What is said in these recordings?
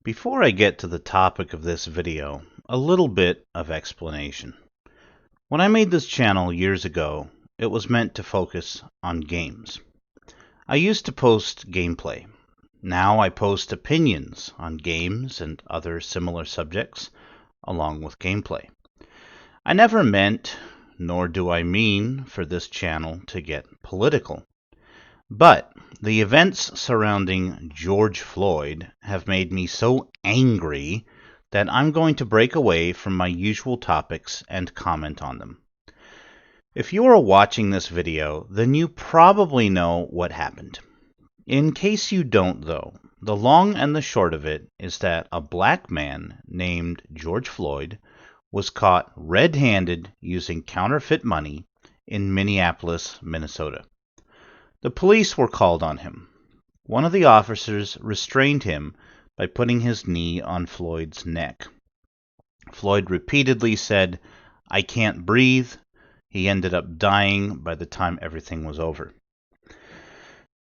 Before I get to the topic of this video, a little bit of explanation. When I made this channel years ago, it was meant to focus on games. I used to post gameplay. Now I post opinions on games and other similar subjects, along with gameplay. I never meant, nor do I mean, for this channel to get political. But the events surrounding George Floyd have made me so angry that I'm going to break away from my usual topics and comment on them. If you are watching this video, then you probably know what happened. In case you don't, though, the long and the short of it is that a black man named George Floyd was caught red-handed using counterfeit money in Minneapolis, Minnesota. The police were called on him. One of the officers restrained him by putting his knee on Floyd's neck. Floyd repeatedly said, "I can't breathe." He ended up dying by the time everything was over.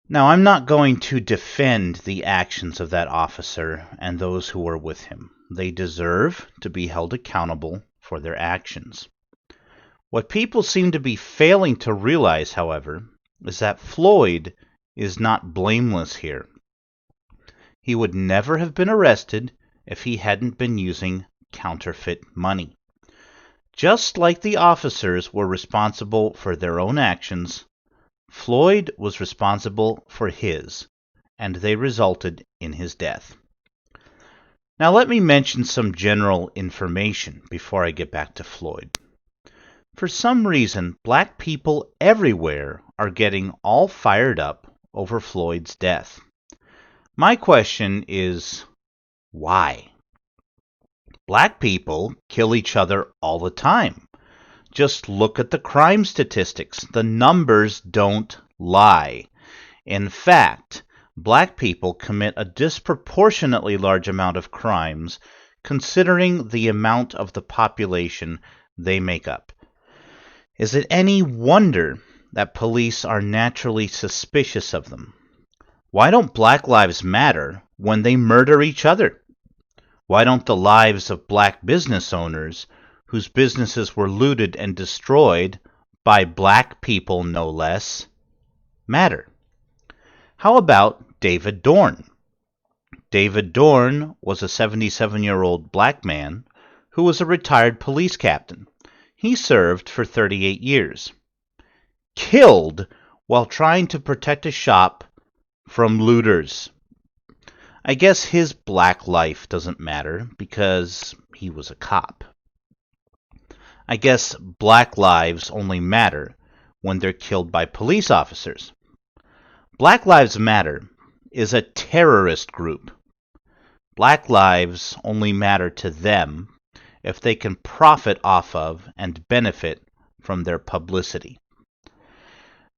Now, I'm not going to defend the actions of that officer and those who were with him. They deserve to be held accountable for their actions. What people seem to be failing to realize, however, is that Floyd is not blameless here. He would never have been arrested if he hadn't been using counterfeit money. Just like the officers were responsible for their own actions, Floyd was responsible for his, and they resulted in his death. Now let me mention some general information before I get back to Floyd. For some reason, black people everywhere are getting all fired up over Floyd's death. My question is, why? Black people kill each other all the time. Just look at the crime statistics. The numbers don't lie. In fact, black people commit a disproportionately large amount of crimes considering the amount of the population they make up. Is it any wonder that police are naturally suspicious of them? Why don't Black Lives matter when they murder each other? Why don't the lives of black business owners, whose businesses were looted and destroyed by black people no less, matter? How about David Dorn? David Dorn was a 77-year-old black man who was a retired police captain. He served for 38 years. Killed while trying to protect a shop from looters. I guess his black life doesn't matter because he was a cop. I guess black lives only matter when they're killed by police officers. Black Lives Matter is a terrorist group. Black lives only matter to them if they can profit off of and benefit from their publicity.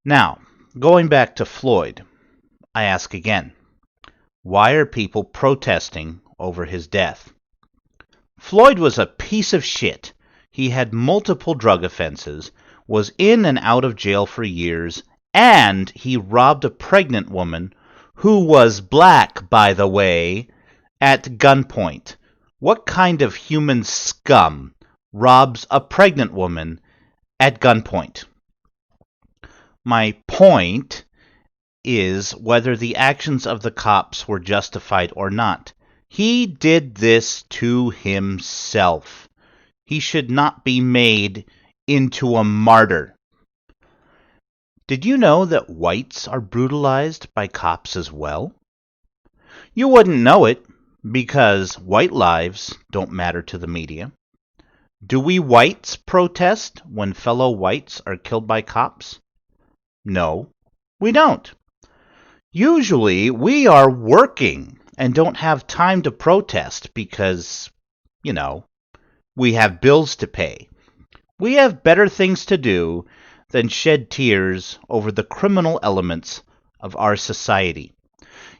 Now, going back to Floyd, I ask again, why are people protesting over his death? Floyd was a piece of shit. He had multiple drug offenses, was in and out of jail for years, and he robbed a pregnant woman, who was black, by the way, at gunpoint. What kind of human scum robs a pregnant woman at gunpoint? My point is whether the actions of the cops were justified or not. He did this to himself. He should not be made into a martyr. Did you know that whites are brutalized by cops as well? You wouldn't know it because white lives don't matter to the media. Do we whites protest when fellow whites are killed by cops? No, we don't. Usually, we are working and don't have time to protest because, we have bills to pay. We have better things to do than shed tears over the criminal elements of our society.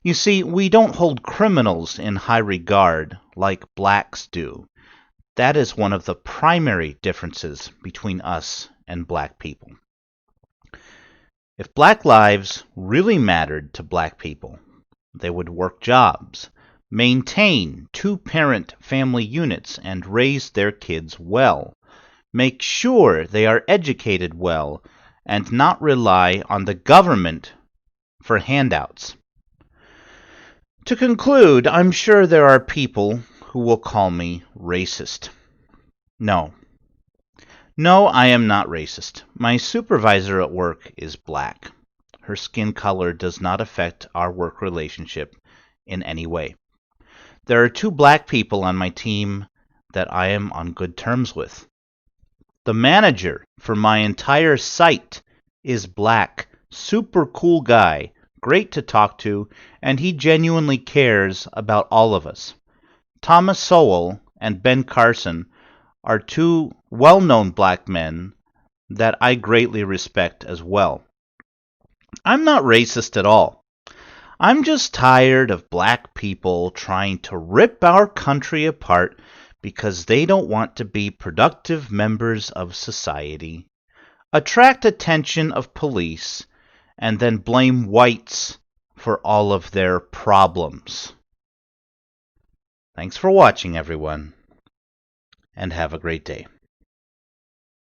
You see, we don't hold criminals in high regard like blacks do. That is one of the primary differences between us and black people. If black lives really mattered to black people, they would work jobs, Maintain two-parent family units and raise their kids well. Make sure they are educated well and not rely on the government for handouts. To conclude, I'm sure there are people who will call me racist. No, I am not racist. My supervisor at work is black. Her skin color does not affect our work relationship in any way. There are two black people on my team that I am on good terms with. The manager for my entire site is black, super cool guy, great to talk to, and he genuinely cares about all of us. Thomas Sowell and Ben Carson are two well-known black men that I greatly respect as well. I'm not racist at all. I'm just tired of black people trying to rip our country apart because they don't want to be productive members of society, attract attention of police, and then blame whites for all of their problems. Thanks for watching, everyone, and have a great day.